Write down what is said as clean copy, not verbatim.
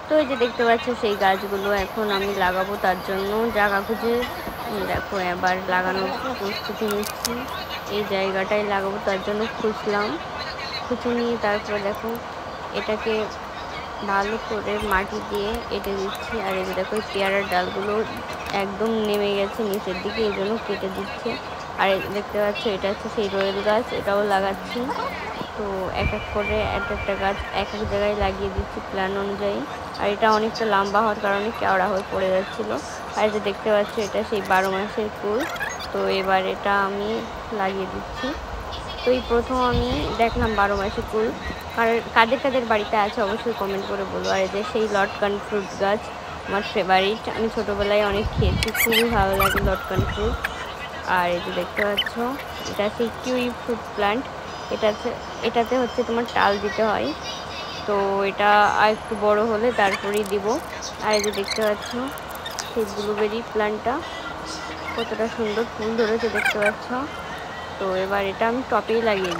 তো এই যে দেখতে পাচ্ছ সেই গাছগুলো এখন আমি লাগাবো, তার জন্য জায়গা খুঁজে দেখো এবার লাগানোর প্রস্তুতি নিচ্ছি। এই জায়গাটাই লাগাবো তার জন্য খুঁজলাম, খুঁজে নিয়ে তারপর দেখো এটাকে ভালো করে মাটি দিয়ে এঁটে দিচ্ছি। আর এই যে দেখো পেয়ারার ডালগুলো একদম নেমে গেছে নিচের দিকে, এই জন্য কেটে দিচ্ছে। আর দেখতে পাচ্ছ এটা হচ্ছে সেই রয়েল গাছ, এটাও লাগাচ্ছি। তো এক এক করে একটা গাছ এক এক জায়গায় লাগিয়ে দিচ্ছি প্ল্যান অনুযায়ী। আর এটা অনেকটা লম্বা হওয়ার কারণে কেওড়া হয়ে পড়ে যাচ্ছিলো। আর যে দেখতে পাচ্ছ এটা সেই 12 মাসের ফুল। তো এবার এটা আমি লাগিয়ে দিচ্ছি। তো এই প্রথম আমি দেখলাম 12 মাসের ফুল। আর কাদের কাদের বাড়িতে আছে অবশ্যই কমেন্ট করে বলো। আর এই যে সেই লটকন ফ্রুট গাছ, আমার ফেভারিট, আমি ছোটোবেলায় অনেক খেয়েছি, খুবই ভালো লাগে লটকন ফ্রুট। আর এই যে দেখতে পাচ্ছ এটা সেই কিউই ফ্রুট প্ল্যান্ট, এটাতে হচ্ছে তোমার টাল দিতে হয়। তো এটা আর একটু বড় হলে তারপরেই দিব। আর এই যে দেখতে পাচ্ছ সেই ব্লুবেরি প্ল্যান্টটা কতটা সুন্দর ফুল ধরেছে দেখতে পাচ্ছ। তো এবার এটা আমি টপেই লাগিয়ে